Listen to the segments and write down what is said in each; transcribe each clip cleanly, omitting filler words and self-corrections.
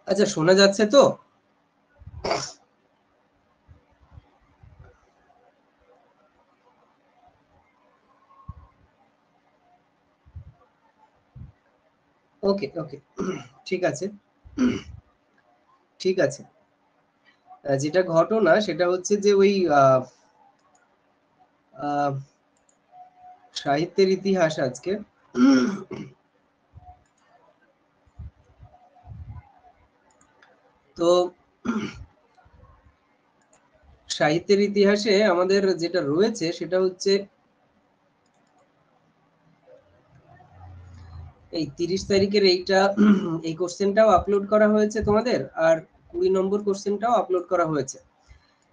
আচ্ছা, শোনা যাচ্ছে তো? ওকে ওকে, ঠিক আছে ঠিক আছে। যেটা ঘটনা সেটা হচ্ছে যে ওই সাহিত্যের ইতিহাস আজকে তো সাহিত্যের ইতিহাসে আমাদের যেটা রয়েছে সেটা হচ্ছে এই 30 তারিখের এইটা এই কোশ্চেনটাও আপলোড করা হয়েছে তোমাদের, আর 20 নম্বর কোশ্চেনটাও আপলোড করা হয়েছে।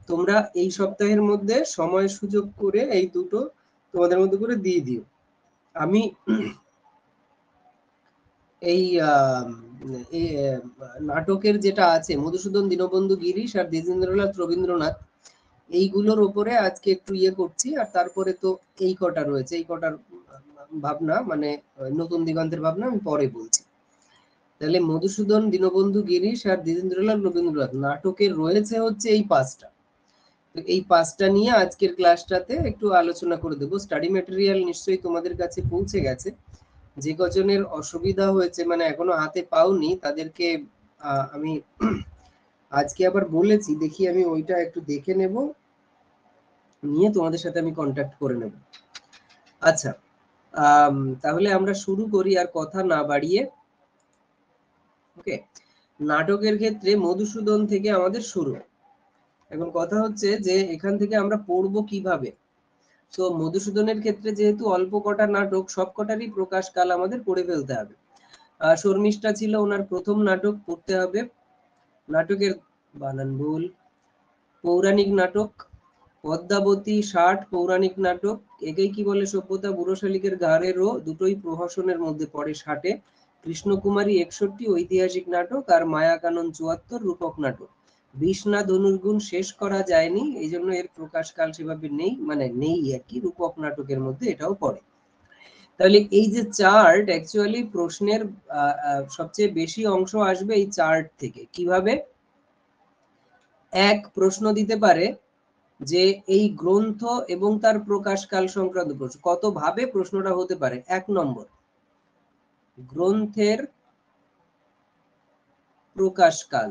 তোমরা এই সপ্তাহের মধ্যে সময় সুযোগ করে এই দুটো তোমাদের মধ্যে করে দিয়ে দিও। আমি এই নাটকের যেটা আছে মধুসূদন দীনবন্ধু গিরিশ আর দ্বিজেন্দ্রনাথ রবীন্দ্রনাথ, এইগুলোর ওপরে আজকে একটু ইয়ে করছি। আর তারপরে তো এই কটা রয়েছে, এই কটার ভাবনা মানে নতুন দিগন্তের ভাবনা আমি পরে বলছি। তাহলে মধুসূদন দীনবন্ধু গিরিশ আর দ্বিজেন্দ্রলাল রবীন্দ্রনাথ নাটকের রয়েছে হচ্ছে এই পাঁচটা। তো এই পাঁচটা নিয়ে আজকের ক্লাসটাতে একটু আলোচনা করে দেবো। স্টাডি ম্যাটেরিয়াল নিশ্চয়ই তোমাদের কাছে পৌঁছে গেছে। যে কজনের অসুবিধা হয়েছে মানে এখনো হাতে পাওনি তাদেরকে আমি আজকে আবার বলেছি, দেখি আমি ওইটা একটু দেখে নেব, নিয়ে তোমাদের সাথে আমি কন্ট্যাক্ট করে নেব। আচ্ছা, তাহলে আমরা শুরু করি আর কথা না বাড়িয়ে। ওকে, নাটকের ক্ষেত্রে মধুসূদন থেকে আমাদের শুরু। এখন কথা হচ্ছে যে এখান থেকে আমরা পড়বো কিভাবে। তো মধুসূদনের ক্ষেত্রে যেহেতু অল্প কটা নাটক, সব কটারই প্রকাশ কাল আমাদের পড়ে ফেলতে হবে। শর্মিষ্ঠা ছিল ওনার প্রথম নাটক, পড়তে হবে। নাটকের বানান ভুল, পৌরাণিক নাটক। পদ্মাবতী 60 পৌরাণিক নাটক। একেই কি বলে সভ্যতা, বুড়ো শালিকের ঘাড়েরও দুটোই প্রহসনের মধ্যে পড়ে 60-এ। কৃষ্ণকুমারী 61 ঐতিহাসিক নাটক, আর মায়া কানন 74 রূপক নাটক। বিষ্ণা ধনুর্গুণ শেষ করা যায়নি, এই জন্য এর প্রকাশকাল সেভাবে নেই, মানে নেই আর কি। রূপক নাটকের মধ্যে এটাও পড়ে। তাহলে এই যে চার্ট, অ্যাকচুয়ালি প্রশ্নের সবচেয়ে বেশি অংশ আসবে এই চার্ট থেকে। কিভাবে? এক, প্রশ্ন দিতে পারে যে এই গ্রন্থ এবং তার প্রকাশকাল সংক্রান্ত প্রশ্ন। কত ভাবে প্রশ্নটা হতে পারে? 1 নম্বর, গ্রন্থের প্রকাশকাল,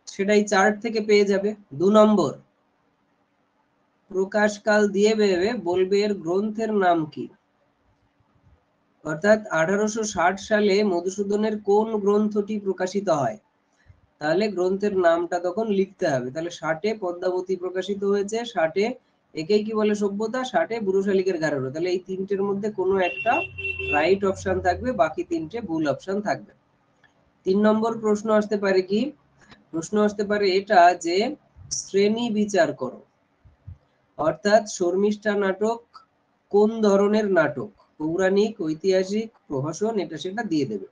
সেটাই চার্ট থেকে পেয়ে যাবে। 2 নম্বর, প্রকাশকাল দিয়ে ভেবে বলবে এর গ্রন্থের নাম কি। অর্থাৎ 1860 সালে মধুসূদনের কোন গ্রন্থটি প্রকাশিত হয়, তাহলে গ্রন্থের নামটা তখন লিখতে হবে। তাহলে 60-এ পদ্মাবতী প্রকাশিত হয়েছে, 60-এ একেই কি বলে সভ্যতা, 60-এ বুড়ো শালিকের ঘাড়েরও। তাহলে এই তিনটের মধ্যে কোনো একটা রাইট অপশন থাকবে, বাকি তিনটে ভুল অপশন থাকবে। 3 নম্বর প্রশ্ন আসতে পারে কি, প্রশ্ন আসতে পারে এটা যে শ্রেণী বিচার করো। অর্থাৎ শর্মিষ্ঠা নাটক কোন ধরনের নাটক, পৌরাণিক, ঐতিহাসিক, প্রহসন, এটা সেটা দিয়ে দেবে।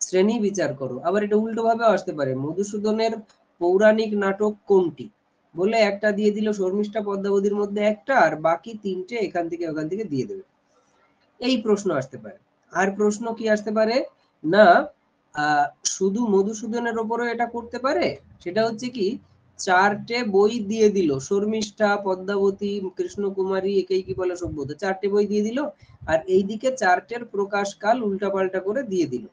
শ্রেণী বিচার করো। আবার এটা উল্টো ভাবে আসতে পারে, মধুসূদনের পৌরাণিক নাটক কোনটি বলে একটা দিয়ে দিল, শর্মিষ্ঠা পদ্মাবতীর মধ্যে একটা, আর বাকি তিনটে এখান থেকে ওখান থেকে দিয়ে দেবে। এই প্রশ্ন আসতে পারে। আর প্রশ্ন কি আসতে পারে না, শুধু মধুসূদনের ওপরও এটা করতে পারে। সেটা হচ্ছে কি, চারটে বই দিয়ে দিল, শর্মিষ্ঠা, পদ্মাবতী, কৃষ্ণকুমারী, একেই কি বলে সভ্যতা, চারটে বই দিয়ে দিল, আর এইদিকে চারটের প্রকাশকাল উল্টাপাল্টা করে দিয়ে দিল।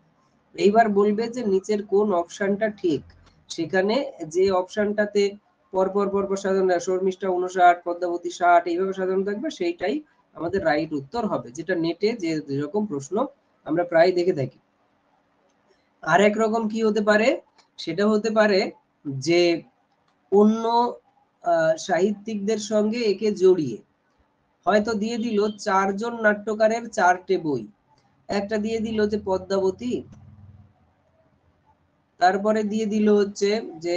এইবার বলবে যে নিচের কোন অপশনটা ঠিক। সেখানে যে অপশনটাতে পরপর পরপর সাজানো, শর্মিষ্ঠা 59, পদ্মাবতী 60, এইভাবে সাজানো থাকবে, সেইটাই আমাদের রাইট উত্তর হবে। যেটা নেটে যে যেরকম প্রশ্ন আমরা প্রায় দেখে থাকি। আর এক রকম কি হতে পারে, সেটা হতে পারে যে অন্য সাহিত্যিকদের সঙ্গে একে জড়িয়ে হয়তো দিয়ে দিল 4 জন নাট্যকারের 4টে বই। একটা দিয়ে দিল যে পদ্মাবতী, তারপরে দিয়ে দিল হচ্ছে যে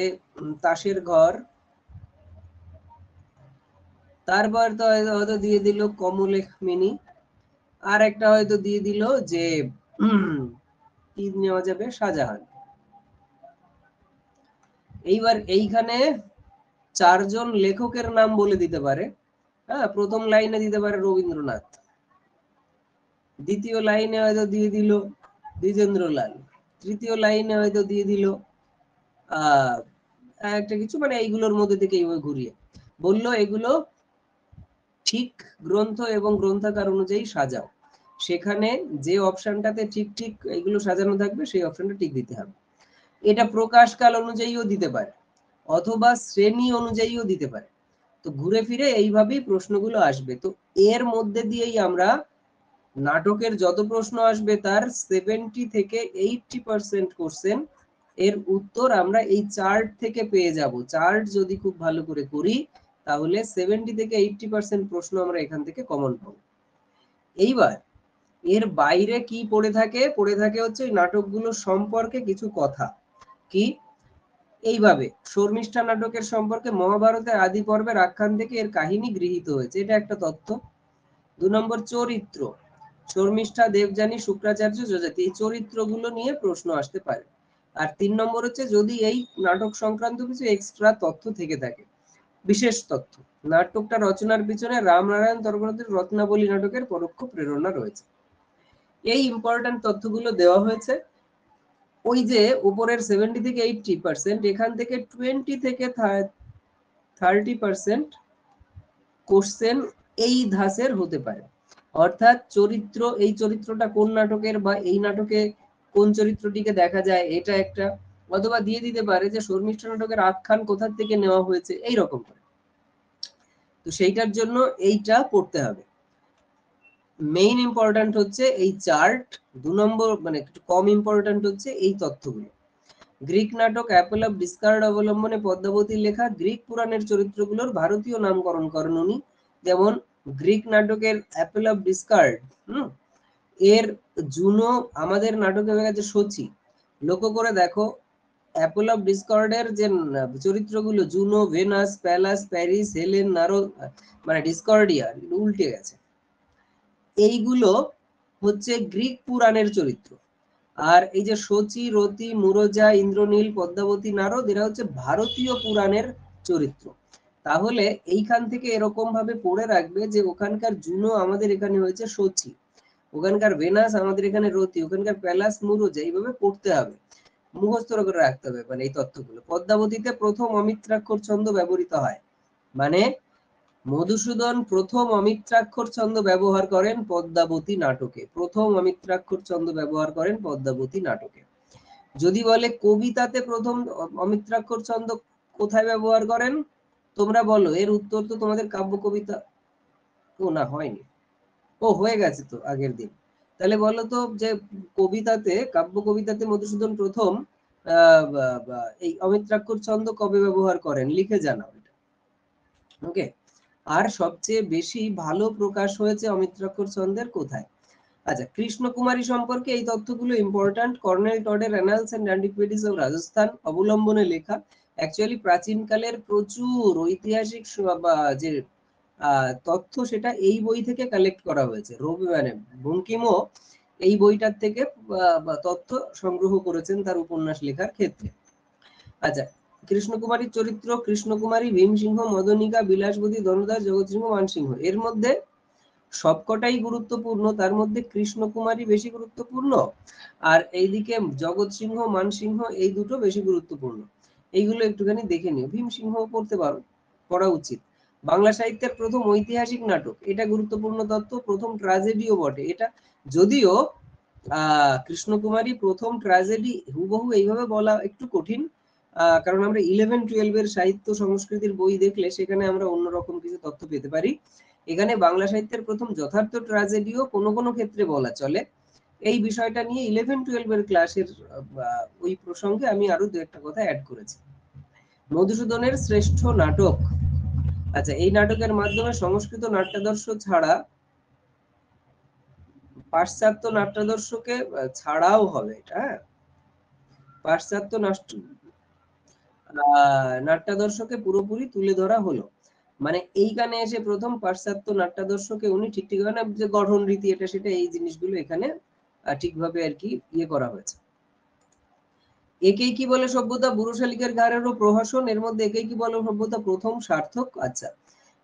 তাসের ঘর, তারপর তো হয়তো দিয়ে দিল কমলেখমিনী, আর একটা হয়তো দিয়ে দিল যে কি নেওয়া যাবে, শাহজাহান। এইবার এইখানে 4 জন লেখকের নাম বলে দিতে পারে। হ্যাঁ, প্রথম লাইনে দিতে পারে রবীন্দ্রনাথ, দ্বিতীয় লাইনে হয়তো দিয়ে দিল দ্বিজেন্দ্রলাল। তৃতীয় লাইনে হয়তো দিয়ে দিল একটা কিছু, মানে এইগুলোর মধ্যে থেকে এইভাবে ঘুরিয়ে বললো এগুলো ঠিক গ্রন্থ এবং গ্রন্থাকার অনুযায়ী সাজাও। সেখানে যে অপশনটাতে ঠিক ঠিক এগুলো সাজানো থাকবে সেই অপশনটা ঠিক দিতে হবে। এটা প্রকাশকাল অনুযায়ীও দিতে পারে অথবা শ্রেণী অনুযায়ীও দিতে পারে। তো ঘুরে ফিরে এইভাবেই প্রশ্নগুলো আসবে। তো এর মধ্যে দিয়েই আমরা নাটকের যত প্রশ্ন আসবে তার 70 থেকে 80% কোশ্চেন এর উত্তর আমরা এই চার্ট থেকে পেয়ে যাব। চার্ট যদি খুব ভালো করে করি তাহলে 70 থেকে 80% প্রশ্ন আমরা এখান থেকে কমন পাবো। এইবার এর বাইরে কি পড়ে থাকে? পড়ে থাকে হচ্ছে ওই নাটকগুলো সম্পর্কে কিছু কথা। কি? এইভাবে শর্মিষ্ঠা নাটকের সম্পর্কে মহাভারতের আদি পর্বের আখ্যান থেকে এর কাহিনী গৃহীত হয়েছে, এটা একটা তথ্য। 2 নম্বর চরিত্র, শর্মিষ্ঠা, দেবযানী, শুক্রাচার্য, যযাতি, এই চরিত্রগুলো নিয়ে প্রশ্ন আসতে পারে। আর 3 নম্বর হচ্ছে যদি এই নাটক সংক্রান্ত কিছু এক্সট্রা তথ্য থেকে থাকে, বিশেষ তথ্য। নাটকটা রচনার পিছনে রামনারায়ণ তর্কনাথের রত্নাবলী নাটকের পরোক্ষ প্রেরণা রয়েছে। এই ইম্পর্টেন্ট তথ্যগুলো দেওয়া হয়েছে। ওই যে উপরের 70 থেকে 80%, এখান থেকে 20 থেকে 30% কোশ্চেন এই ধাঁচের হতে পারে। অর্থাৎ চরিত্র, এই চরিত্রটা কোন নাটকের বা এই নাটকে কোন চরিত্রটিকে দেখা যায় এটা একটা, অথবা দিয়ে দিতে পারে যে শর্মিষ্ঠা নাটকের আখ্যান কোথা থেকে নেওয়া হয়েছে, এই রকম করে। তো সেইটার জন্য এইটা পড়তে হবে। মেইন ইম্পর্টেন্ট হচ্ছে এই চার্ট। 2 নম্বর মানে একটু কম ইম্পর্টেন্ট হচ্ছে এই তথ্যগুলো। গ্রিক নাটক অ্যাপল অফ ডিসকার্ড অবলম্বনে পদ্মাবতীর লেখা গ্রিক পুরাণের চরিত্রগুলোর ভারতীয় নামকরণ করেন উনি। যেমন গ্রিক নাটকের অ্যাপল অফ ডিসকার্ড, এর জুনো আমাদের নাটকে হয়ে গেছে সচি। লক্ষ্য করে দেখো অ্যাপল অফ ডিসকর্ডের যে চরিত্রগুলো Juno, Venus, Pallas, Paris, Helen, Narad, মানে ডিসকর্ডিয়া উল্টে গেছে। এইগুলো হচ্ছে গ্রিক পুরাণের চরিত্র। আর এই যে সচি, রতি, মুরজা, ইন্দ্রনীল, পদ্মাবতী, নারদ এরা হচ্ছে ভারতীয় পুরাণের চরিত্র। তাহলে এইখান থেকে এরকম ভাবে পড়ে রাখবে যে ওখানকার জুনো আমাদের এখানে হয়েছে সচি, ওখানকার ভেনাস আমাদের এখানে রতি, ওখানকার প্যালাস মুরজা, এইভাবে পড়তে হবে, মুখস্থ করে রাখতে হবে মানে এই তথ্যগুলো। পদ্মাবতীতে প্রথম অমিত্রাক্ষর ছন্দ ব্যবহৃত হয়, মানে মধুসূদন প্রথম অমিত্রাক্ষর ছন্দ ব্যবহার করেন পদ্মাবতী নাটকে। প্রথম অমিত্রাক্ষর ছন্দ ব্যবহার করেন পদ্মাবতী নাটকে। যদি বলে কবিতাতে প্রথম অমিত্রাক্ষর ছন্দ কোথায় ব্যবহার করেন, তোমরা বলো, এর উত্তর তো তোমাদের কাব্য কবিতা, ও না হয়নি, ও হয়ে গেছে তো আগের দিন। তাহলে বলো তো যে কবিতাতে, কাব্য কবিতাতে মধুসূদন প্রথম এই অমিত্রাক্ষর ছন্দ কবে ব্যবহার করেন, লিখে জানাও এটা। ওকে। আর সবচেয়ে বেশি ভালো প্রকাশ হয়েছে অমিত্রাক্ষর ছন্দের কোথায়? আচ্ছা, কৃষ্ণকুমারী সম্পর্কে এই তথ্যগুলো ইম্পর্টেন্ট। কর্নেল টডের annals and antiquities of Rajasthan অবলম্বনে লেখা। অ্যাকচুয়ালি প্রাচীনকালের প্রচুর ঐতিহাসিক যে তথ্য সেটা এই বই থেকে কালেক্ট করা হয়েছে। রবি মানে বঙ্কিমও এই বইটার থেকে তথ্য সংগ্রহ করেছেন তার উপন্যাস লেখার ক্ষেত্রে। আচ্ছা, কৃষ্ণকুমারীর চরিত্র, কৃষ্ণকুমারী, ভীমসিংহ, মদনিকা, বিলাসবতী, ধনদাস, জগৎসিংহ, মানসিংহ, এর মধ্যে সবকটাই গুরুত্বপূর্ণ, তার মধ্যে কৃষ্ণকুমারী বেশি গুরুত্বপূর্ণ আর এইদিকে জগৎসিংহ, মানসিংহ এই দুটো বেশি গুরুত্বপূর্ণ। এইগুলো একটুখানি দেখে নিও। ভীমসিংহ পড়তে পারো, পড়া উচিত। বাংলা সাহিত্যের প্রথম ঐতিহাসিক নাটক, এটা গুরুত্বপূর্ণ তথ্য। প্রথম ট্র্যাজেডিও বটে এটা, যদিও কৃষ্ণকুমারী প্রথম ট্র্যাজেডি হুবহু এইভাবে বলা একটু কঠিন, কারণ আমরা 11-12 এর সাহিত্য সংস্কৃতির বই দেখলে সেখানে আমরা অন্যরকম কিছু তথ্য পেতে পারি। এখানে বাংলা সাহিত্যের প্রথম যথার্থ ট্র্যাজেডিও কোনো কোনো ক্ষেত্রে বলা চলে। এই বিষয়টা নিয়ে 11-12 এর ক্লাসের ওই প্রসঙ্গে আমি আরো দু একটা কথা অ্যাড করেছি। মধুসূদনের শ্রেষ্ঠ নাটক, আচ্ছা এই নাটকের মাধ্যমে সংস্কৃত নাট্যাদর্শ ছাড়া পাশ্চাত্য নাট্যাদর্শকে ছাড়াও হবে এটা, হ্যাঁ, পাশ্চাত্য নাট্যাদর্শকে পুরোপুরি তুলে ধরা হলো। মানে এইখানে এসে প্রথম পাশ্চাত্য নাট্যাদর্শকে উনি ঠিক ঠিকভাবে যে গঠন রীতি এটা সেটা এই জিনিসগুলো এখানে ঠিকভাবে আর কি ইয়ে করা হয়েছে। একেই কি বলে সভ্যতা, বুড়ো শালিকের ঘাড়েরও প্রহসন, এর মধ্যে একেই কি বলে সভ্যতা প্রথম সার্থক। আচ্ছা,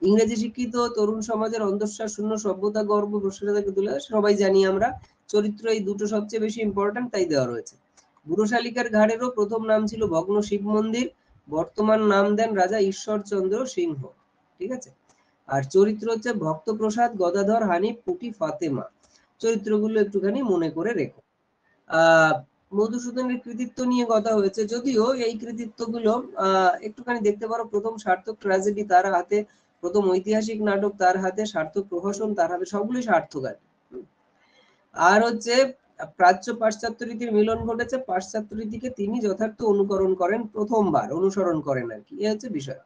ইংরেজি শিক্ষিত তরুণ সমাজের অন্ধশ্বাস শূন্য সভ্যতা গর্ব প্রসারতাকে তুলে সবাই জানি আমরা, চরিত্র এই দুটো সবচেয়ে বেশি ইম্পর্টেন্ট, তাই দেওয়া রয়েছে। বুড়ো শালিকার ঘাড়েরও প্রথম নাম ছিল ভগ্ন শিব মন্দির, বর্তমান নাম দেন রাজা ঈশ্বরচন্দ্র সিংহ, ঠিক আছে। আর চরিত্র হচ্ছে ভক্তপ্রসাদ, গদাধর, হানিফ, পুটি, ফাতেমা। চরিত্রগুলো একটুখানি মনে করে রেখো। মধুসূদনের কৃতিত্ব নিয়ে কথা হয়েছে, যদিও এই কৃতিত্বগুলো একটুখানি দেখতে পারো। প্রথম সার্থক ট্র্যাজেডি তার হাতে, প্রথম ঐতিহাসিক নাটক তার হাতে, সার্থক প্রহসন তার হাতে, সবগুলোই সার্থক আর আর হচ্ছে প্রাচ্য পাশ্চাত্য রীতির মিলন ঘটেছে, পাশ্চাত্য রীতিকে তিনি যথার্থ অনুকরণ করেন, প্রথমবার অনুসরণ করেন আর কি, এ হচ্ছে বিষয়।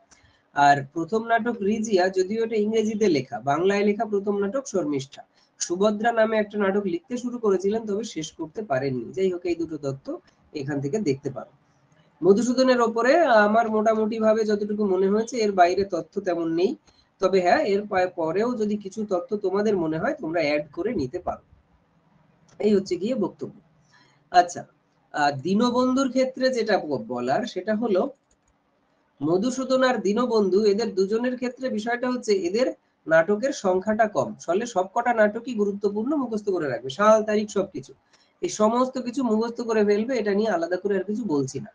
আর প্রথম নাটক রিজিয়া, যদিও এটা ইংরেজিতে লেখা, বাংলায় লেখা প্রথম নাটক শর্মিষ্ঠা। সুভদ্রা নামে একটা নাটক লিখতে শুরু করেছিলেন, তবে শেষ করতে পারেননি। যাই হোক, এই দুটো তথ্য এখান থেকে দেখতে পারো। মধুসূদনের ওপরে আমার মোটামুটি ভাবে যতটুকু মনে হয়েছে, এর বাইরে তথ্য তেমন নেই। তবে হ্যাঁ, এর পরেও যদি কিছু তথ্য তোমাদের মনে হয় তোমরা অ্যাড করে নিতে পারো। এই হচ্ছে গিয়ে বক্তব্য। আচ্ছা, দীনবন্ধুর ক্ষেত্রে যেটা বলার সেটা হলো, মধুসূদন আর দীনবন্ধু এদের দুজনের ক্ষেত্রে বিষয়টা হচ্ছে এদের নাটকের সংখ্যাটা কম, ফলে সবকটা নাটকই গুরুত্বপূর্ণ, মুখস্থ করে রাখবে, সাল তারিখ সবকিছু, এই সমস্ত কিছু মুখস্থ করে ফেলবে, এটা নিয়ে আলাদা করে আর কিছু বলছি না।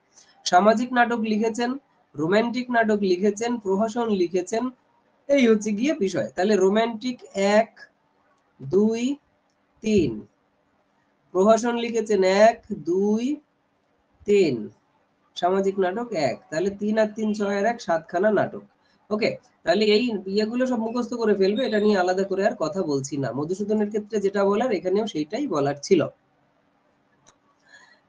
সামাজিক নাটক লিখেছেন, রোমান্টিক নাটক লিখেছেন, প্রহসন লিখেছেন, এই হচ্ছে গিয়ে বিষয়। তাহলে রোমান্টিক 1, 2, 3, প্রহসন লিখেছেন 1, 2, 3, সামাজিক নাটক 1, তাহলে 3 আর 3 6 আর 1 7খানা নাটক। ওকে, তাহলে এই ইয়েগুলো সব মুখস্থ করে ফেলবে, এটা নিয়ে আলাদা করে আর কথা বলছি না। মধুসূদনের ক্ষেত্রে যেটা বলার এখানেও সেইটাই বলার ছিল।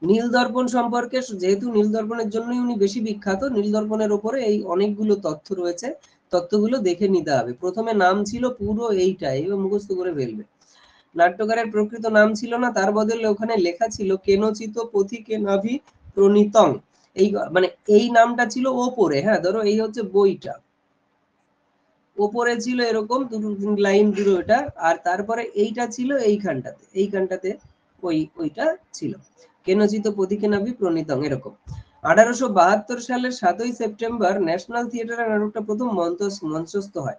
নীল দর্পণ সম্পর্কে, যেহেতু নীল দর্পণের জন্যই উনি বেশি বিখ্যাত, নীল দর্পণের উপরে এই অনেকগুলো তথ্য রয়েছে, তথ্যগুলো দেখে নিতে হবে। প্রথমে নাম ছিল পুরো এইটাই, এবার মুখস্থ করে ফেলবে। নাট্যকারের প্রকৃত নাম ছিল না, তার বদলে ওখানে লেখা ছিল কেনচিত পথিকে নাভি প্রণীতং। এই মানে এই নামটা ছিল ওপরে, হ্যাঁ ধরো এই হচ্ছে বইটা, ওপরে ছিল এরকম লাইন দুটো এটা, আর তারপরে এইটা ছিল এইখানটাতে ওইটা ছিল কেনচিত পথিকে নাভি প্রণীতং, এরকম। 1872 সালের 7ই সেপ্টেম্বর ন্যাশনাল থিয়েটারে নাটকটা প্রথম মঞ্চস্থ হয়।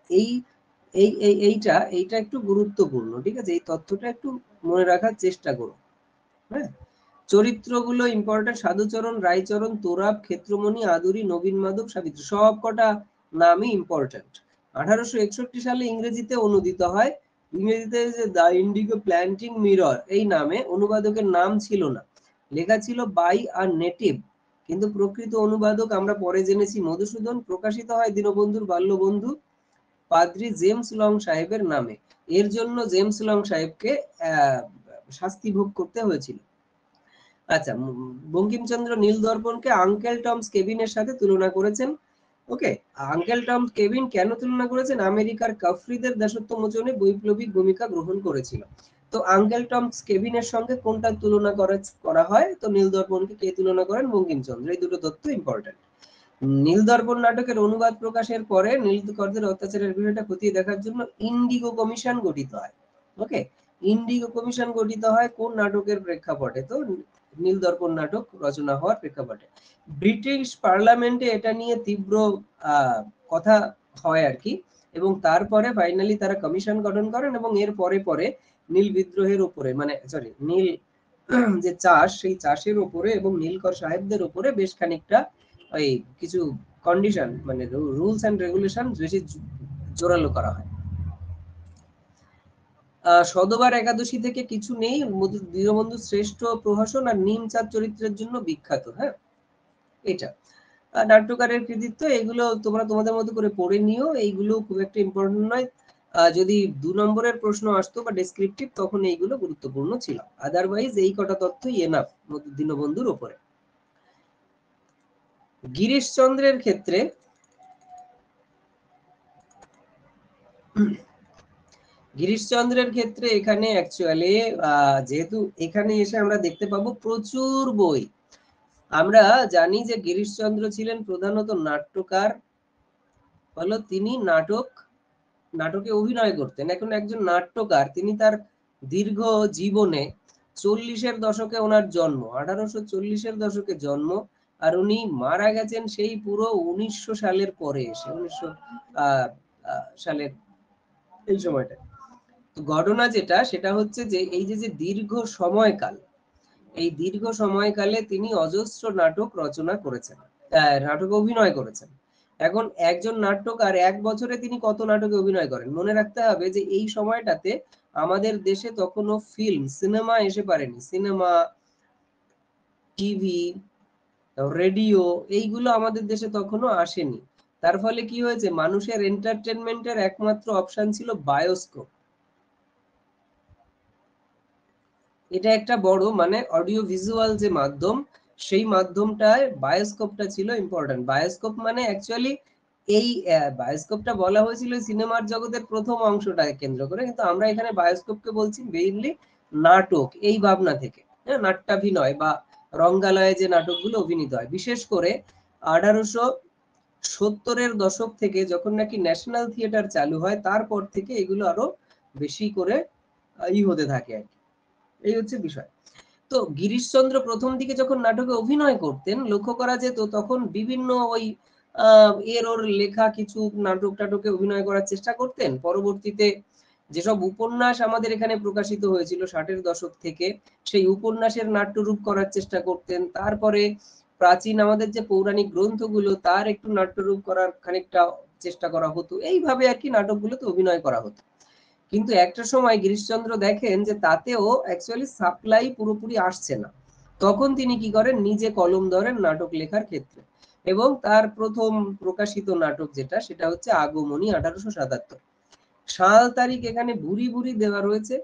এইটা একটু গুরুত্বপূর্ণ, ঠিক আছে, এই তথ্যটা একটু মনে রাখার চেষ্টা করো। হ্যাঁ, চরিত্রগুলো ইম্পর্টেন্ট, সাধুচরণ, রায়চরণ, তোরাব, ক্ষেত্রমণি, আদুরি, নবীন মাধব, সাবিত্রী, সব কটা নামই ইম্পর্টেন্ট। 1861 সালে ইংরেজিতে অনুদিত হয়। ইংরেজিতে যে দ্য ইন্ডিগো প্ল্যান্টিং মিরর এই নামে, অনুবাদকের নাম ছিল না, লেখা ছিল বাই আ নেটিভ, কিন্তু প্রকৃত অনুবাদক আমরা পরে জেনেছি মধুসূদন। প্রকাশিত হয় দীনবন্ধুর বাল্যবন্ধু পাদ্রী জেমস লং সাহেবের নামে। এর জন্য জেমস লং সাহেবকে শাস্তি ভোগ করতে হয়েছিল। আচ্ছা, বঙ্কিমচন্দ্র নীল দর্পণকে আঙ্কেল টমস কেবিনের সাথে তুলনা করেছেন। ওকে, আঙ্কেল টমস কেবিন কেন তুলনা করেছেন? আমেরিকার কাফরিদের দাসত্ব মোচনে বৈপ্লবিক ভূমিকা গ্রহণ করেছিল। তো আঙ্কেল টমস কেবিনের সঙ্গে কোনটা তুলনা করা হয়? তো নীল দর্পণকে কে তুলনা করেন? বঙ্কিমচন্দ্র। এই দুটো তথ্য ইম্পর্টেন্ট। নীল দর্পণ নাটকের অনুবাদ প্রকাশের পরে নীলকরদের অত্যাচারের বিষয়টা খতিয়ে দেখার জন্য ইন্ডিগো কমিশন গঠিত হয়। ওকে, ইন্ডিগো কমিশন গঠিত হয় কোন নাটকের প্রেক্ষাপটে? তো নীল দর্পণ নাটক রচনা হওয়ার প্রেক্ষাপটে। ব্রিটিশ পার্লামেন্টে এটা নিয়ে তীব্র কথা হয় আর কি, এবং তারপরে ফাইনালি তারা কমিশন গঠন করেন, এবং এর পরে নীল বিদ্রোহের উপরে, মানে সরি, নীল যে চাষ, সেই চাষের উপরে এবং নীলকর সাহেবদের উপরে বেশ খানিকটা ওই কিছু কন্ডিশন, মানে রুলস এন্ড রেগুলেশন বেশি জোরালো করা হয়। সদবার একাদশী থেকে কিছু নেই, দীনবন্ধু শ্রেষ্ঠ প্রহসন আর নিমচাঁদ চরিত্রের জন্য বিখ্যাত। হ্যাঁ, এটা নাট্যকারের কৃতিত্ব, এগুলো তোমরা তোমাদের মতো করে পড়ে নিও, এইগুলো খুব একটা ইম্পর্টেন্ট নয়। যদি 2 নম্বরের প্রশ্ন আসতো বা ডেসক্রিপটিভ, তখন এইগুলো গুরুত্বপূর্ণ ছিল, আদারওয়াইজ এই কটা তথ্যই এনাফ দীনবন্ধুর উপরে। গিরিশচন্দ্রের ক্ষেত্রে গিরিশচন্দ্রের ক্ষেত্রে এখানে অ্যাকচুয়ালি যেহেতু এখানে এসে আমরা দেখতে পাবো প্রচুর বই। আমরা জানি যে গিরিশচন্দ্র ছিলেন প্রধানত নাট্যকার, হলো তিনি নাটকে অভিনয় করতেন। এখন একজন নাট্যকার, তিনি তার দীর্ঘ জীবনে 40-এর দশকে ওনার জন্ম, 1840-এর দশকে জন্ম, আর উনি মারা গেছেন সেই পুরো 1900 সালের পরে এসে, 1900 সালের এই সময়টা। তো ঘটনা যেটা সেটা হচ্ছে যে এই যে যে দীর্ঘ সময়কাল, এই দীর্ঘ সময়কালে তিনি অজস্র নাটক রচনা করেছেন, নাটকে অভিনয় করেছেন। এখন একজন নাট্যকার 1 বছরে তিনি কত নাটকে অভিনয় করেন? মনে রাখতে হবে যে এই সময়টাতে আমাদের দেশে তখনও ফিল্ম, সিনেমা এসে পারেনি। সিনেমা, টিভি, রেডিও এইগুলো আমাদের দেশে তখনও আসেনি। তার ফলে কি হয়েছে, মানুষের এন্টারটেনমেন্টের একমাত্র অপশন ছিল বায়োস্কোপ। এটা একটা বড় মানে অডিও ভিজুয়াল যে মাধ্যম, সেই মাধ্যমটায় বায়োস্কোপটা ছিল ইম্পর্টেন্ট। বায়োস্কোপ মানে অ্যাকচুয়ালি এই বায়োস্কোপটা বলা হয়েছিল সিনেমার জগতের প্রথম অংশটাকে কেন্দ্র করে, কিন্তু আমরা এখানে বায়োস্কোপকে বলছি মেইনলি নাটক এই ভাবনা থেকে। হ্যাঁ, নাট্যাভিনয় বা রঙ্গালয়ে যে নাটকগুলো অভিনীত হয়, বিশেষ করে 1870-এর দশক থেকে যখন নাকি ন্যাশনাল থিয়েটার চালু হয়, তারপর থেকে এগুলো আরো বেশি করে হতে থাকে আর কি। এই হচ্ছে বিষয়। তো গিরিশচন্দ্র প্রথম দিকে যখন নাটকে অভিনয় করতেন, লক্ষ্য করা যেত তখন বিভিন্ন ওই ওর লেখা কিছু নাটক টাটকে অভিনয় করার চেষ্টা করতেন। পরবর্তীতে যেসব উপন্যাস আমাদের এখানে প্রকাশিত হয়েছিল 60-এর দশক থেকে, সেই উপন্যাসের নাট্যরূপ করার চেষ্টা করতেন। তারপরে প্রাচীন আমাদের যে পৌরাণিক গ্রন্থগুলো, তার একটু নাট্যরূপ করার খানিকটা চেষ্টা করা হতো। এইভাবে আর কি নাটকগুলোতে অভিনয় করা হতো। কিন্তু একটা সময় গিরিশচন্দ্র দেখেন যে তাতেও অ্যাকচুয়ালি সাপ্লাই পুরোপুরি আসছে না। তখন তিনি কি করেন, নিজে কলম ধরেন নাটক লেখার ক্ষেত্রে। এবং তার প্রথম প্রকাশিত নাটক যেটা, সেটা হচ্ছে আগমনী, 1877। সাল তারিখ এখানে ভুরি ভুরি দেওয়া রয়েছে,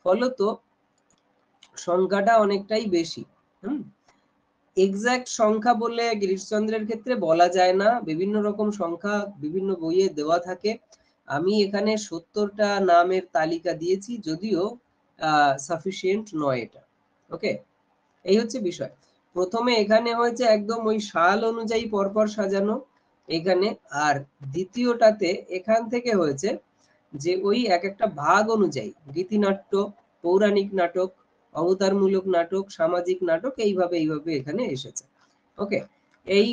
ফলত সংখ্যাটা অনেকটাই বেশি। এক্সাক্ট সংখ্যা বলে গিরিশচন্দ্রের ক্ষেত্রে বলা যায় না, বিভিন্ন রকম সংখ্যা বিভিন্ন বইয়ে দেওয়া থাকে। আমি এখানে 70টা নামের তালিকা দিয়েছি, যদিও সাফিসিয়েন্ট নয় এটা। ওকে, এই হচ্ছে বিষয়। প্রথমে এখানে হয়েছে একদম ওই সাল অনুযায়ী পরপর সাজানো এখানে, আর দ্বিতীয়টাতে এখান থেকে হয়েছে যে ওই এক একটা ভাগ অনুযায়ী গীতিনাট্য, পৌরাণিক নাটক, অবতারমূলক নাটক, সামাজিক নাটক, এইভাবে এখানে এসেছে। ওকে, এই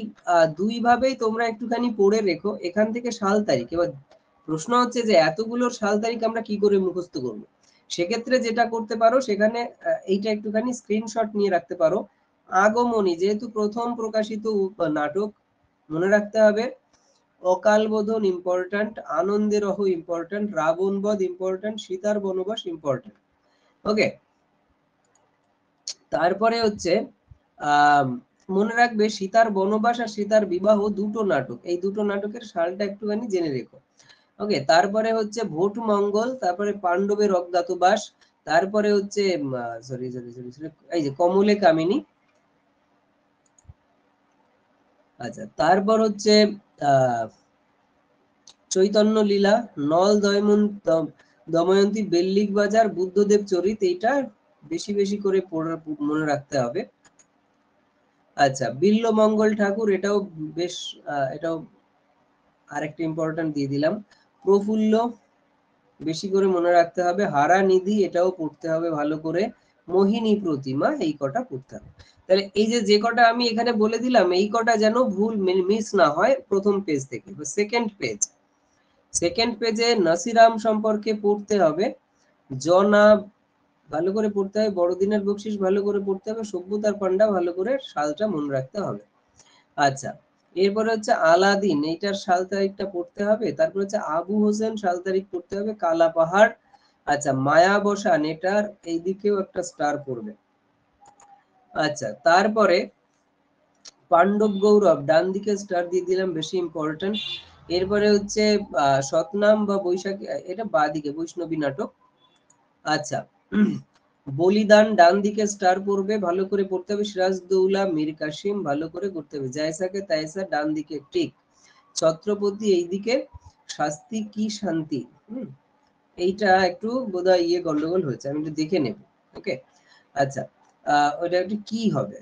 দুই ভাবেই তোমরা একটুখানি পড়ে রেখো। এখান থেকে সাল তারিখ, এবার প্রশ্ন হচ্ছে যে এতগুলো সাল তারিখ আমরা কি করে মুখস্থ করবো? সেক্ষেত্রে যেটা করতে পারো, সেখানে এইটা একটুখানি স্ক্রিনশট নিয়ে রাখতে পারো। আগমনী যেহেতু প্রথম প্রকাশিত নাটক, মনে রাখতে হবে অকাল বোধন ইম্পর্টেন্ট, আনন্দের রহ ইম্পর্টেন্ট, রাবণ বধ ইম্পর্টেন্ট, সীতার বনবাস ইম্পর্টেন্ট। ওকে, তারপরে হচ্ছে মনে রাখবে সীতার বনবাস আর সীতার বিবাহ দুটো নাটক, এই দুটো নাটকের সালটা একটুখানি জেনে রেখো। ওকে, তারপরে হচ্ছে ভোট মঙ্গল, তারপরে পাণ্ডবের অজ্ঞাতবাস, তারপরে হচ্ছে এই যে কমলে কামিনী। আচ্ছা, তারপর হচ্ছে চৈতন্য লীলা, নল দময়ন্তী, বেল্লিক বাজার, বুদ্ধদেব চরিত, এইটা বেশি বেশি করে মনে রাখতে হবে। আচ্ছা, বিল্ল মঙ্গল ঠাকুর, এটাও বেশ এটাও আরেকটা ইম্পর্টেন্ট দিয়ে দিলাম। প্রফুল্ল বেশি করে মনে রাখতে হবে। হারা নিধি, এটাও পড়তে হবে ভালো করে। মোহিনী প্রতিমা, এই কটা পড়তে হবে। তাহলে এই যে কটা আমি এখানে বলে দিলাম, এই কটা যেন ভুল মিস না হয় প্রথম পেজ থেকে। সেকেন্ড পেজে নাসিরাম সম্পর্কে পড়তে হবে, জনাব ভালো করে পড়তে হবে, বড়দিনের বকশিস ভালো করে পড়তে হবে, সভ্যতার পান্ডা ভালো করে সালটা মনে রাখতে হবে। আচ্ছা, এরপরে হচ্ছে আলাদিন, এইটার সাল তারিখটা পড়তে হবে। তারপর হচ্ছে আবু হোসেন, সাল তারিখ পড়তে হবে। কালা পাহাড়, আচ্ছা মায়াবসান, এটার এই দিকেও একটা স্টার পড়বে। আচ্ছা, তারপরে পাণ্ডব গৌরব, ডান দিকে স্টার দিয়ে দিলাম, বেশি ইম্পর্টেন্ট। এরপরে হচ্ছে সতনাম বা বৈশাখী, এটা বা দিকে বৈষ্ণবী নাটক। আচ্ছা, বলিদান, ডান দিকে স্টার পড়বে, ভালো করে পড়তে হবে। সিরাজদৌলা, মীর কাসিম, ভালো করে করতে হবে। জায়সাকে তাইসা, ডান দিকে ঠিক। ছত্রপতি এইদিকে, শাস্তি কি শান্তি, এইটা একটু বোধহয় গন্ডগোল হয়েছে, আমি একটু দেখে নেব। ওকে, আচ্ছা, ওটা একটু কি হবে,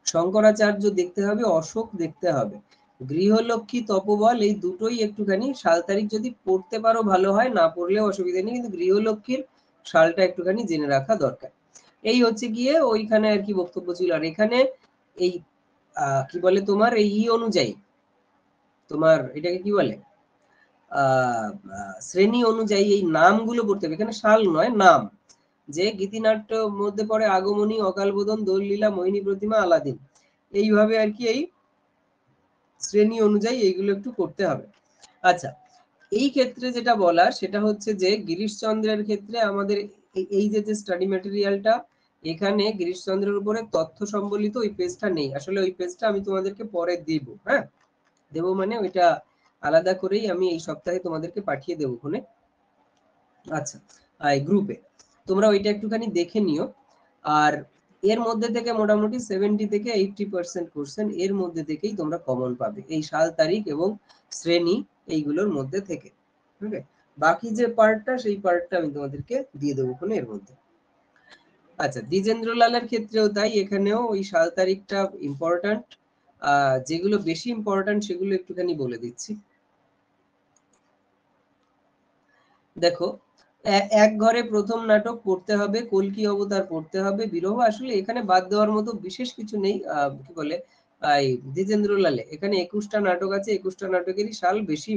শঙ্করাচার্য দেখতে হবে, অশোক দেখতে হবে, গৃহলক্ষ্মী, তপবল, এই দুটোই একটুখানি সাল তারিখ যদি পড়তে পারো ভালো হয়, না পড়লেও অসুবিধা নেই, কিন্তু গৃহলক্ষ্মীর সালটা একটুখানি জেনে রাখা দরকার। এই হচ্ছে গিয়ে ওইখানে আর কি বক্তব্য ছিল। আর এখানে এই কি বলে তোমার এই অনুযায়ী, তোমার এটাকে কি বলে, শ্রেণী অনুযায়ী এই নামগুলো পড়তে হবে, এখানে সাল নয় নাম, যে গীতিনাট্য মধ্যে পড়ে আগমনী, অকালবোধন, দোললীলা, মোহিনী প্রতিমা, আলাদিন, এইভাবে আর কি এই শ্রেণী অনুযায়ী এইগুলো একটু করতে হবে। আচ্ছা, এই ক্ষেত্রে যেটা বলা সেটা হচ্ছে যে গিরিশচন্দ্রের ক্ষেত্রে আমাদের এই যে স্টাডি ম্যাটেরিয়ালটা, এখানে গিরিশচন্দ্রের উপরে তথ্য সম্বলিত ওই পেজটা নেই, আসলে ওই পেজটা আমি তোমাদেরকে পরে দেব। হ্যাঁ, দেব মানে ওইটা আলাদা করেই আমি এই সপ্তাহে তোমাদেরকে পাঠিয়ে দেবো ওখানে। আচ্ছা, গ্রুপে তোমরা ওইটা একটুখানি দেখে নিও। আর এর মধ্যে থেকে মোটামুটি 70 থেকে 80% কোশ্চেন এর মধ্যে থেকেই তোমরা কমন পাবে, এই সাল, তারিখ এবং শ্রেণী এইগুলোর মধ্যে থেকে। ওকে, বাকি যে পার্টটা সেই পার্টটা আমি তোমাদেরকে দিয়ে দেবো ওখানে এর মধ্যে। আচ্ছা, দ্বিজেন্দ্রলালের ক্ষেত্রেও তাই, এখানেও ওই সাল তারিখটা ইম্পর্ট্যান্ট। যেগুলো বেশি ইম্পর্ট্যান্ট সেগুলো একটুখানি বলে দিচ্ছি। দেখো, এক ঘরে প্রথম নাটক পড়তে হবে, কল্কি অবতার পড়তে হবে, বিরহ, আসলে এখানে বাদ দেওয়ার মতো বিশেষ কিছু নেই। কি বলে, দ্বিজেন্দ্রলালে এখানে 21টা নাটক আছে, 21টা নাটকেরই সাল বেশি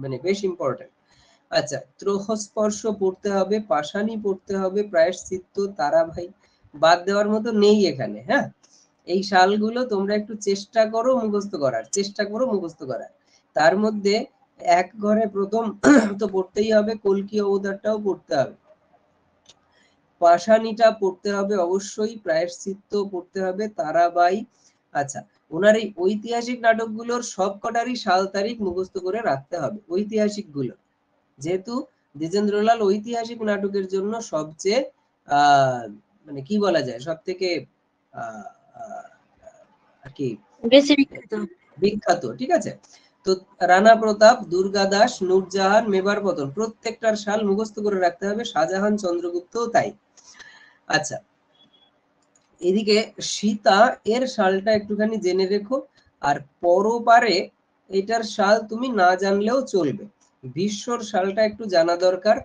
মানে বেশ ইম্পর্টেন্ট। আচ্ছা, ত্রহস্পর্শ পড়তে হবে, পাষাণী পড়তে হবে, প্রায়শ্চিত্ত, তারাভাই, বাদ দেওয়ার মতো নেই এখানে। হ্যাঁ, এই সালগুলো তোমরা একটু চেষ্টা করো মুখস্থ করার, চেষ্টা করো মুখস্থ করার। তার মধ্যে এক ঘরে প্রথম তো পড়তেই হবে, কল্কি অবতারটাও পড়তে হবে, পাষাণীটা পড়তে হবে অবশ্যই, প্রায়শ্চিত্ত পড়তে হবে, তারাবাই। আচ্ছা, ওনার এই ঐতিহাসিক নাটকগুলোর সবকটারই সাল তারিখ মুখস্থ করে রাখতে হবে, ঐতিহাসিক গুলো, যেহেতু দ্বিজেন্দ্রলাল ঐতিহাসিক নাটকের জন্য সবচেয়ে মানে কি বলা যায়, সব থেকে কি বেশি বিখ্যাত। বিখ্যাত। ঠিক আছে, তো রানা প্রতাপ, দুর্গা দাস, নূরজাহান, মেবার পতন, প্রত্যেকটার সাল মুখস্থ করে রাখতে হবে, শাহজাহান, চন্দ্রগুপ্তও তাই। আচ্ছা, এদিকে সীতা এর সালটা একটুখানি জেনে রেখো, আর পরপারে এটার সাল তুমি না জানলেও চলবে, বিশ্বর সালটা একটু জানা দরকার,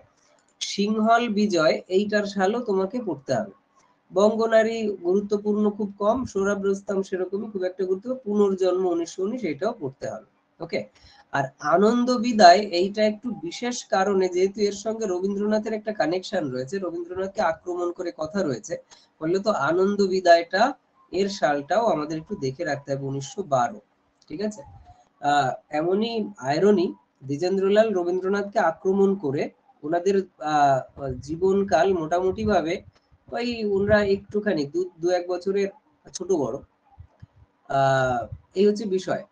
সিংহল বিজয় এইটার সালও তোমাকে পড়তে হবে, বঙ্গনারী গুরুত্বপূর্ণ খুব কম, সোহরাব রুস্তাম সেরকমই খুব একটা গুরুত্বপূর্ণ, পুনর্জন্ম 1919 এটাও পড়তে হবে। ওকে, আর আনন্দ বিদায় এইটা একটু বিশেষ কারণে, যেহেতু এর সঙ্গে রবীন্দ্রনাথের একটা কানেকশন রয়েছে, রবীন্দ্রনাথকে আক্রমণ করে কথা রয়েছে, বললে তো আনন্দ বিদায়টা এর সালটাও আমাদের একটু দেখে রাখতে হবে, 1912। ঠিক আছে, এমনই আয়রনি, দ্বিজেন্দ্রলাল রবীন্দ্রনাথকে আক্রমণ করে ওনাদের জীবনকাল মোটামুটি ভাবে ওই ওনারা একটুখানি দু এক বছরের ছোট বড়, এই হচ্ছে বিষয়।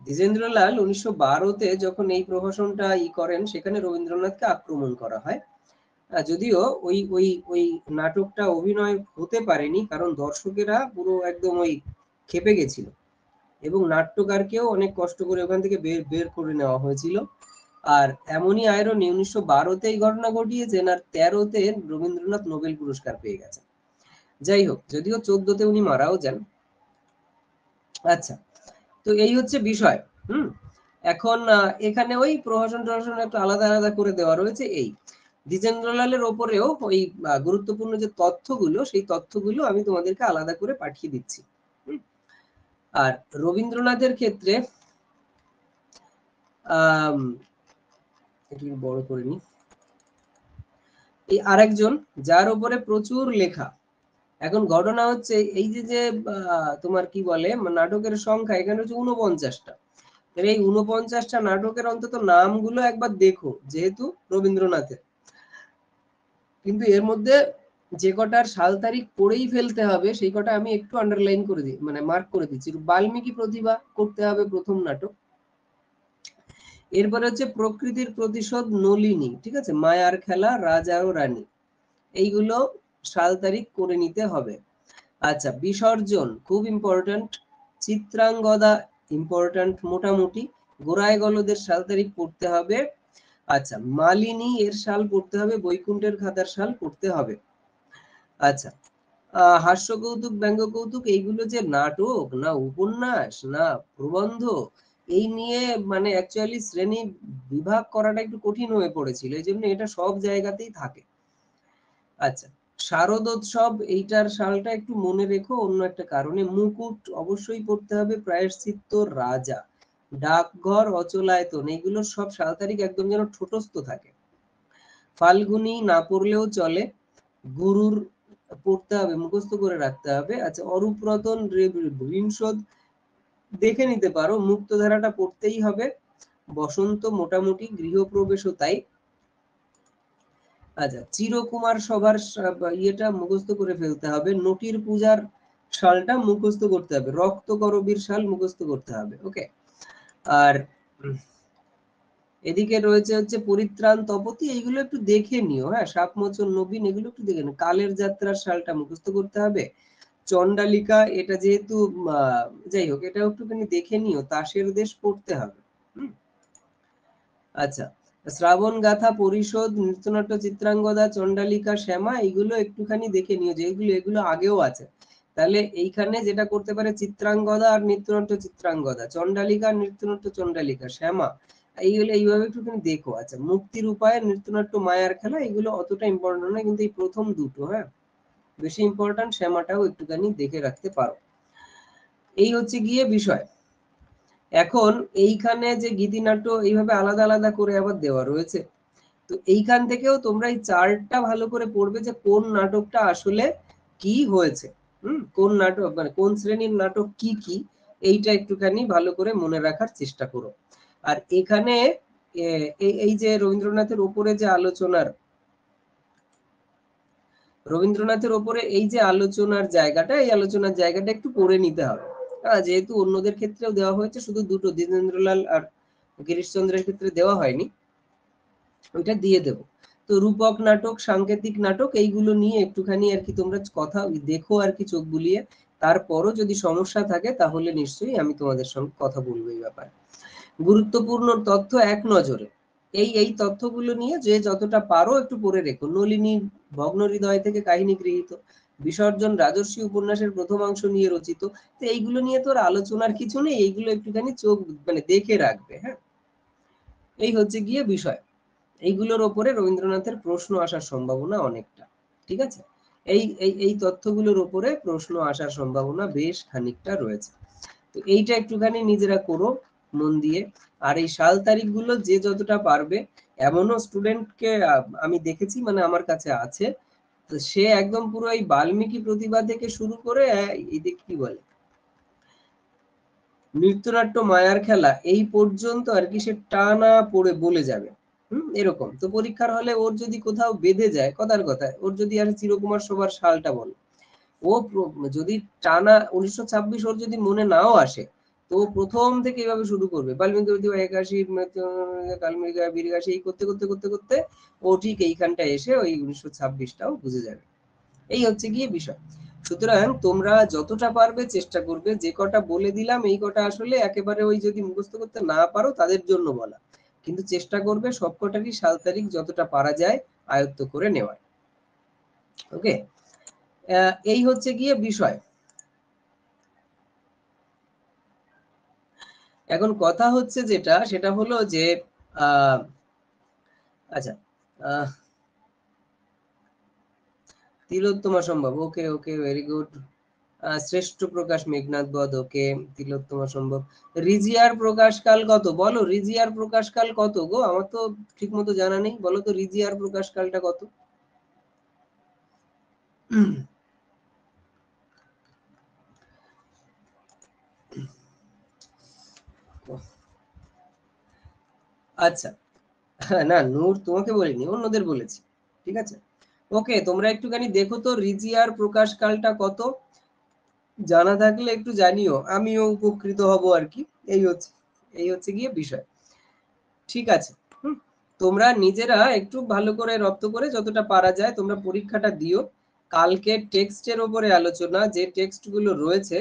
দ্বিজেন্দ্রলাল 1912-তে যখন এই প্রহসনটা করেন, সেখানে রবীন্দ্রনাথকে আক্রমণ করা হয়। যদিও ওই ওই ওই নাটকটা অভিনয় হতে পারেনি, কারণ দর্শকেরা পুরো একদম ওই খেপে গেছিল, এবং নাট্যকারকেও অনেক কষ্ট করে ওখান থেকে বের করে নেওয়া হয়েছিল। আর এমনই আয়রনি 1912-তে এই ঘটনা ঘটিয়েছেন, আর 13-তে রবীন্দ্রনাথ নোবেল পুরস্কার পেয়ে গেছেন। যাই হোক, যদিও 14-তে উনি মারাও যান। আচ্ছা, তো এই হচ্ছে বিষয়। এখন এখানে ওই প্রহসন টহসন একটু আলাদা আলাদা করে দেওয়া রয়েছে। এই দ্বিজেন্দ্রলালের ওপরেও ওই গুরুত্বপূর্ণ যে তথ্যগুলো, সেই তথ্যগুলো আমি তোমাদেরকে আলাদা করে পাঠিয়ে দিচ্ছি। আর রবীন্দ্রনাথের ক্ষেত্রে একটু বড় করে নি, এই আরেকজন যার উপরে প্রচুর লেখা। এখন ঘটনা হচ্ছে এই যে তোমার কি বলে নাটকের সংখ্যা এখানে হচ্ছে 49টা, এই 49টা নাটকের অন্তত নামগুলো একবার দেখো, যেহেতু রবীন্দ্রনাথের, কিন্তু এর মধ্যে যে কটার সাল তারিখ পড়েই ফেলতে হবে সেই কটা আমি একটু আন্ডারলাইন করে দিই, মানে মার্ক করে দিচ্ছি। বাল্মীকি প্রতিভা করতে হবে প্রথম নাটক, এরপরে হচ্ছে প্রকৃতির প্রতিশোধ, নলিনী, ঠিক আছে, মায়ার খেলা, রাজা ও রানী, এইগুলো সাল তারিখ করে নিতে হবে। আচ্ছা, বিসর্জন খুব ইম্পর্টেন্ট, চিত্রাঙ্গদা ইম্পর্টেন্ট মোটামুটি, গোড়ায় গলদের সাল তারিখ পড়তে হবে। আচ্ছা, মালিনী এর সাল পড়তে হবে, বৈকুণ্ঠের খাতার সাল পড়তে হবে। আচ্ছা, হাস্য কৌতুক, ব্যঙ্গ কৌতুক, এইগুলো যে নাটক না উপন্যাস না প্রবন্ধ, এই নিয়ে মানে অ্যাকচুয়ালি শ্রেণী বিভাগ করাটা একটু কঠিন হয়ে পড়েছিল, এই জন্য এটা সব জায়গাতেই থাকে। আচ্ছা, শারদোৎসব এইটার সালটা একটু মনে রেখো অন্য একটা কারণে, মুকুট অবশ্যই পড়তে হবে, প্রায়শ্চিত্ত, রাজা, ডাকঘর, অচলায়তন, এইগুলো সব সাল তারিখ একদম যেন ঠোঁটস্থ থাকে। ফাল্গুনি না পড়লেও চলে, গুরুর পড়তে হবে, মুখস্থ করে রাখতে হবে। আচ্ছা, অরূপ রতন, ঋণ শোধ দেখে নিতে পারো, মুক্তধারাটা পড়তেই হবে। বসন্ত মোটামুটি, গৃহপ্রবেশও তাই। আচ্ছা, চিরকুমার সভার ইয়েটা মুখস্থ করে ফেলতে হবে। নটির পূজার সালটা মুখস্থ করতে হবে। রক্ত করবীর সাল মুখস্থ করতে হবে। ওকে, আর এদিকে রয়েছে হচ্ছে পরিত্রাণ তপতি, এইগুলো একটু দেখে নিও। হ্যাঁ, সাপমোচন নবীন, এগুলো একটু দেখে নিও। কালের যাত্রার সালটা মুখস্থ করতে হবে। চণ্ডালিকা, এটা যেহেতু যাই হোক, এটা একটুখানি দেখে নিও। তাসের দেশ পড়তে হবে। আচ্ছা, শ্রাবণ গাথা, পরিশোধ, নৃত্যনাট্য, চিত্রাঙ্গদা, চণ্ডালিকা, শ্যামা, এইগুলো একটুখানি দেখে নিও যে এগুলো আগেও আছে। তাহলে এইখানে যেটা করতে পারে চিত্রাঙ্গদা আর নৃত্যনাট্য চিত্রাঙ্গদা, চণ্ডালিকা নৃত্যনাট্য চণ্ডালিকা, শ্যামা, এইগুলো এইভাবে একটুখানি দেখো। আচ্ছা, মুক্তির উপায়, নৃত্যনাট্য, মায়ার খেলা, এগুলো অতটা ইম্পর্টেন্ট নয়, কিন্তু এই প্রথম দুটো হ্যাঁ বেশি ইম্পর্টেন্ট। শ্যামাটাও একটুখানি দেখে রাখতে পারো। এই হচ্ছে গিয়ে বিষয়। এখন এইখানে যে গীতিনাট্য এইভাবে আলাদা আলাদা করে আবার দেওয়া রয়েছে, তো এইখান থেকেও তোমরা এই চার্টটা ভালো করে পড়বে যে কোন নাটকটা আসলে কি হয়েছে, কোন নাটক মানে কোন শ্রেণীর নাটক কি কি, এইটা একটুখানি ভালো করে মনে রাখার চেষ্টা করো। আর এখানে এই যে রবীন্দ্রনাথের উপরে যে রবীন্দ্রনাথের ওপরে এই যে আলোচনার জায়গাটা, এই আলোচনার জায়গাটা একটু পড়ে নিতে হবে। যেহেতু অন্যদের ক্ষেত্রেও দেওয়া হয়েছে, শুধু দুটো দ্বিজেন্দ্রলাল আর গিরিশচন্দ্রের ক্ষেত্রে দেওয়া হয়নি, ওইটা দিয়ে দেব। তো রূপক নাটক, সাংকেতিক নাটক, এইগুলো নিয়ে একটুখানি আর কি তোমরা কথা দেখো আর কি চোখ বুলিয়ে। তারপরও যদি সমস্যা থাকে তাহলে নিশ্চয়ই আমি তোমাদের সঙ্গে কথা বলবো এই ব্যাপারে। গুরুত্বপূর্ণ তথ্য এক নজরে, এই তথ্যগুলো নিয়ে যে যতটা পারো একটু পড়ে রেখো। নলিনী ভগ্ন হৃদয় থেকে কাহিনী গৃহীত, বিসর্জন রাজর্ষি উপন্যাসের প্রথমাংশ নিয়ে রচিত। তো এইগুলো নিয়ে তোর আলোচনার কিছু নেই, এইগুলো একটুখানি চোখ মানে দেখে রাখবে। হ্যাঁ, এই হচ্ছে গিয়ে বিষয়। এইগুলোর ওপরে রবীন্দ্রনাথের প্রশ্ন আসার সম্ভাবনা অনেকটা। ঠিক আছে, এই তথ্যগুলোর উপরে প্রশ্ন আসার সম্ভাবনা বেশ খানিকটা রয়েছে। তো এইটা একটুখানি নিজেরা করো মন দিয়ে। আর এই সাল তারিখগুলো যে যতটা পারবে, এমনও স্টুডেন্টকে আমি দেখেছি, মানে আমার কাছে আছে, তো সে একদম পুরো এই বাল্মীকি প্রতিভা থেকে শুরু করে এই কি বলে নৃত্যনাট্য, মায়ার খেলা, এই পর্যন্ত আর কি সে টানা পড়ে বলে যাবে। এরকম। তো পরীক্ষার হলে ওর যদি কোথাও বেঁধে যায়, কথার কথা, ওর যদি আর চিরকুমার সভার সালটা বলে, ও যদি টানা 1926 ওর যদি মনে নাও আসে, তো প্রথম থেকে এইভাবে শুরু করবে, বাল্মীকি প্রতিভা, একাশি, কালমৃগা, বীরগাসী, এই করতে করতে করতে করতে ও ঠিক এইখানটা এসে ওই 1926টাও বুঝে যাবে। এই হচ্ছে গিয়ে বিষয়। সুতরাং তোমরা যতটা পারবে চেষ্টা করবে, যে কটা বলে দিলাম এই কটা আসলে একেবারে ওই যদি মুখস্থ করতে না পারো তাদের জন্য বলা, কিন্তু চেষ্টা করবে সবকটারই সাল তারিখ যতটা পারা যায় আয়ত্ত করে নেওয়ার। ওকে, এই হচ্ছে গিয়ে বিষয়। এখন কথা হচ্ছে যেটা, সেটা হলো যে আচ্ছা, তিলোত্তমা সম্ভব, ওকে ওকে, ভেরি গুড। শ্রেষ্ঠ প্রকাশ মেঘনাদ বধ, ওকে, তিলোত্তমা সম্ভব। রিজিয়ার প্রকাশকাল কত বলো, রিজিয়ার প্রকাশকাল কত গো? আমার তো ঠিক মতো জানা নেই, বলো তো রিজিয়ার প্রকাশকালটা কত? আচ্ছা, না নূর তোমাকে বলিনি, অন্যদের বলেছি। ঠিক আছে, ওকে, তোমরা একটুখানি দেখো তো রিজিয়ার প্রকাশকালটা কত, জানা থাকলে একটু জানিও, আমিও উপকৃত হব আর কি। এই হচ্ছে গিয়ে বিষয়। ঠিক আছে, তোমরা নিজেরা একটু ভালো করে রপ্ত করে যতটা পারা যায় তোমরা পরীক্ষাটা দিও। কালকে টেক্সটের উপরে আলোচনা, যে টেক্সট গুলো রয়েছে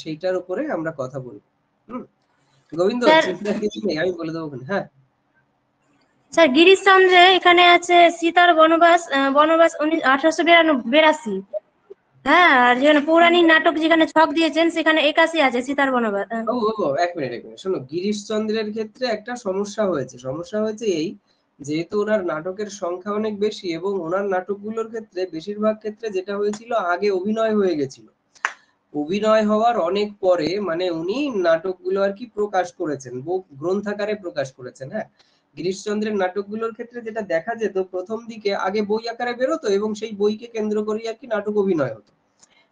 সেইটার উপরে আমরা কথা বলবো। গোবিন্দ, চিন্তার কিছু নেই, আমি বলে দেবো। হ্যাঁ স্যার, গিরিশচন্দ্রে এখানে আছে সীতার বনবাস, বনবাস 1882। হ্যাঁ, আর যেখানে পৌরাণিক নাটক যেখানে ছক দিয়েছেন সেখানে 81 আছে সীতার বনবাস। এক মিনিট শোনো, গিরিশচন্দ্রের ক্ষেত্রে একটা সমস্যা হয়েছে এই, যেহেতু ওনার নাটকের সংখ্যা অনেক বেশি এবং ওনার নাটকগুলোর ক্ষেত্রে বেশিরভাগ ক্ষেত্রে যেটা হয়েছিল, আগে অভিনয় হয়ে গেছিল। অভিনয় হওয়ার অনেক পরে মানে উনি নাটকগুলো আর কি প্রকাশ করেছেন, গ্রন্থাকারে প্রকাশ করেছেন। হ্যাঁ, গিরিশচন্দ্রের নাটকগুলোর ক্ষেত্রে যেটা দেখা যেত, প্রথম দিকে আগে বই আকারে বেরোতো এবং সেই বইকে কেন্দ্র করে আর কি নাটক অভিনয় হতো।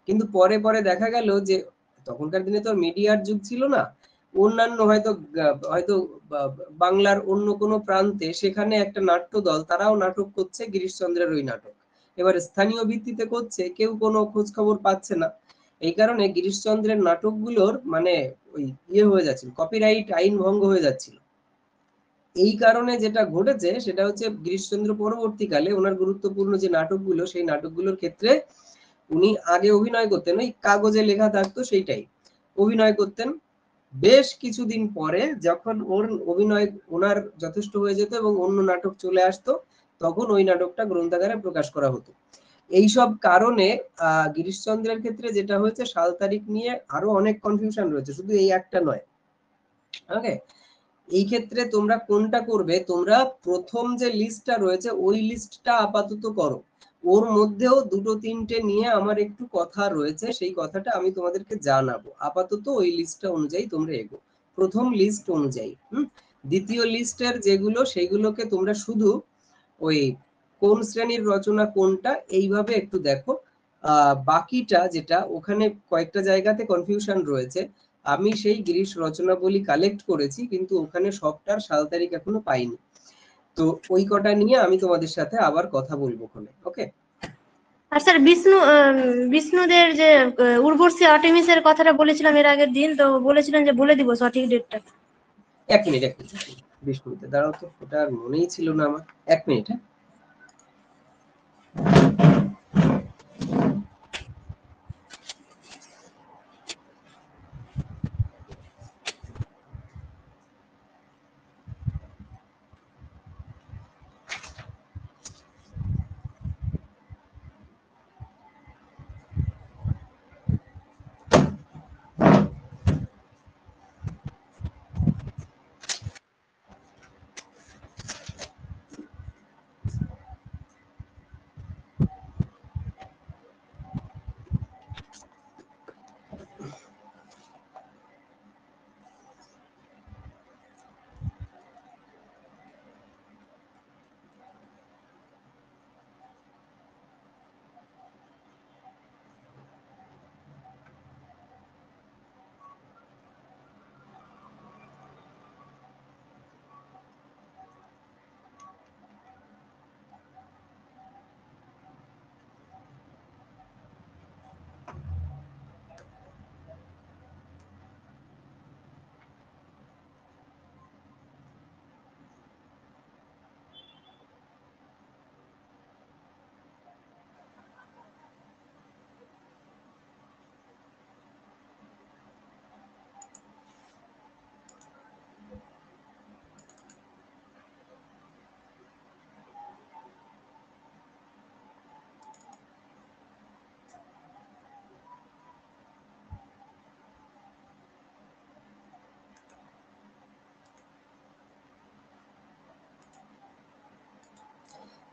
কিন্তু পরে পরে দেখা গেল যে তখনকার দিনে তো মিডিয়ার যুগ ছিল না, অন্যান্য হয়তো হয়তো বাংলার অন্য কোনো প্রান্তে সেখানে একটা নাট্য দল তারাও নাটক করছে গিরিশচন্দ্রের ওই নাটক, এবার স্থানীয় ভিত্তিতে করছে, কেউ কোনো খোঁজ খবর পাচ্ছে না। এই কারণে গিরিশচন্দ্রের নাটকগুলোর মানে ওই হয়ে যাচ্ছিল, কপিরাইট আইন ভঙ্গ হয়ে যাচ্ছিল। এই কারণে যেটা ঘটেছে সেটা হচ্ছে গিরিশচন্দ্র পরবর্তীকালে ওনার গুরুত্বপূর্ণ যে নাটকগুলো, সেই নাটকগুলোর ক্ষেত্রে উনি আগে অভিনয় করতেন, ওই কাগজে লেখা থাকতো সেইটাই অভিনয় করতেন। বেশ কিছুদিন পরে যখন ওর অভিনয় ওনার যথেষ্ট হয়ে যেত এবং অন্য নাটক চলে আসতো, তখন ওই নাটকটা গ্রন্থাগারে প্রকাশ করা হতো। এইসব কারণে গিরিশচন্দ্রের ক্ষেত্রে যেটা হয়েছে, সাল তারিখ নিয়ে আরো অনেক কনফিউশন রয়েছে, শুধু এই একটা নয়। ওকে, এই ক্ষেত্রে তোমরা কোনটা করবে, তোমরা প্রথম যে লিস্টটা রয়েছে ওই লিস্টটা আপাতত করো, ওর মধ্যেও দুটো তিনটে নিয়ে আমার একটু কথা রয়েছে, সেই কথাটা আমি তোমাদেরকে জানাবো। আপাতত ওই লিস্টটা অনুযায়ী তোমরা এগো, প্রথম লিস্ট অনুযায়ী। দ্বিতীয় লিস্টের যেগুলো সেইগুলোকে তোমরা শুধু ওই কোন শ্রেণীর রচনা কোনটা এইভাবে একটু দেখো। বাকিটা যেটা ওখানে কয়েকটা জায়গাতে কনফিউশন রয়েছে, আমি সেই গিরিশ রচনাবলী কালেক্ট করেছি কিন্তু ওখানে সবটার সাল তারিখ এখনো পাইনি, তো ওই কটা নিয়ে আমি তোমাদের সাথে আবার কথা বলবো ওখানে। ওকে। আর স্যার বিষ্ণুদের যে উর্বশী আর্টেমিসের কথাটা বলেছিলাম এর আগের দিন, তো বলেছিলেন যে বলে দিব সঠিক ডেটটা। এক মিনিট 20 মিনিটে দাঁড়াও তো, ওটা আর মনেই ছিল না আমার। 1 মিনিট।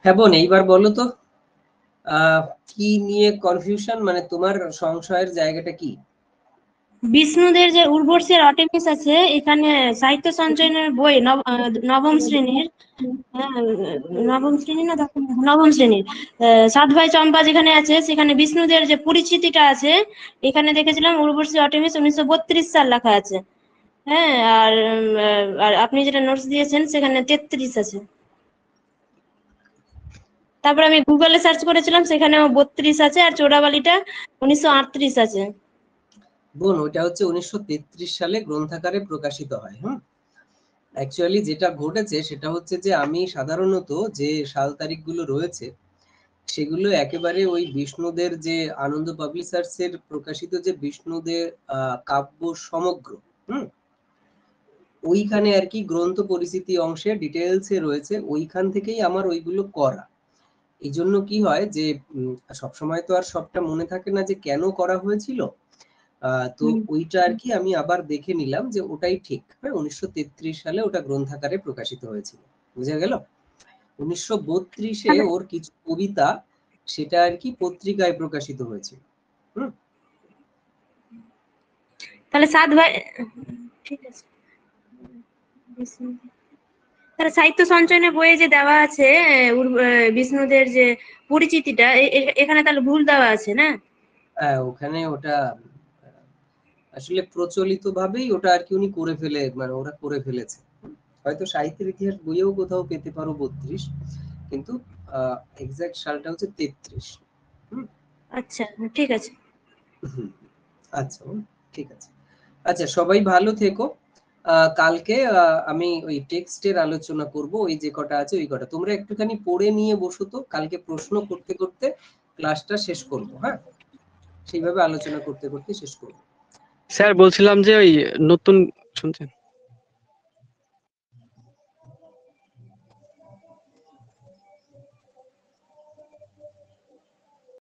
হ্যাঁ, বোন এইবার বলো তো কি নিয়ে কনফিউশন, মানে তোমার সংশয়ের জায়গাটা কি? বিষ্ণুদের যে উর্বশী আর্টেমিস আছে, এখানে সাহিত্য সঞ্চয়নের বই নবম শ্রেণীর, নবম শ্রেণী না নবম শ্রেণীর সাত ভাই চম্পা যেখানে আছে, সেখানে বিষ্ণুদের যে পরিচিতিটা আছে, এখানে দেখেছিলাম উর্বশী আর্টেমিস 1932 সাল লেখা আছে। হ্যাঁ, আর আপনি যেটা নোটস দিয়েছেন সেখানে 33 আছে। তারপর আমি গুগলে সার্চ করেছিলাম, সেখানেও 32 আছে, আর চোরাবালিটা 1938 আছে। বোন ওইটা হচ্ছে 1933 সালে গ্রন্থাকারে প্রকাশিত হয়। অ্যাকচুয়ালি যেটা ঘটেছে সেটা হচ্ছে যে আমি সাধারণত যে সাল তারিখগুলো রয়েছে সেগুলো একেবারে ওই বিষ্ণুদের যে আনন্দ পাবলিশার্সের প্রকাশিত যে বিষ্ণুদের কাব্য সমগ্র, ওইখানে আর কি গ্রন্থ পরিচিতি অংশে ডিটেলসে রয়েছে, ওইখান থেকেই আমার ওইগুলো করা। এই জন্য কি হয় যে সবসময় তো আর সবটা মনে থাকে না যে কেন করা হয়েছিল, তো ওইটা আর কি আমি আবার দেখে নিলাম যে ওটাই ঠিক। হ্যাঁ, 1933 সালে ওটা গ্রন্থাকারে প্রকাশিত হয়েছিল, বুঝা গেল। 1932-এ ওর কিছু কবিতা সেটা আর কি পত্রিকায় প্রকাশিত হয়েছিল। তাহলে 7 ভাই, ঠিক আছে। তাহলে সাহিত্য সঞ্চয়নের বইয়ে যে দেওয়া আছে বিষ্ণুদের যে পরিচিতিটা, এখানে তাহলে ভুল দেওয়া আছে না? হ্যাঁ, ওখানে ওটা আসলে প্রচলিত ভাবেই ওটা আর কি উনি করে ফেলে, মানে ওরা করে ফেলেছে। হয়তো সাহিত্যের ইতিহাস বইয়েও কোথাও পেতে পারো 32, কিন্তু এক্সাক্ট সালটা হচ্ছে 33। আচ্ছা, ঠিক আছে। আচ্ছা, ঠিক আছে। আচ্ছা, সবাই ভালো থেকো। কালকে আমি ওই টেক্সটের আলোচনা করব, ওই যে কটা আছে ওই কটা তোমরা একটুখানি পড়ে নিয়ে বসো, তো কালকে প্রশ্ন করতে করতে ক্লাসটা শেষ করব। হ্যাঁ, সেইভাবে আলোচনা করতে করতে শেষ করব। স্যার বলছিলাম যে ওই নতুন, শুনছেন?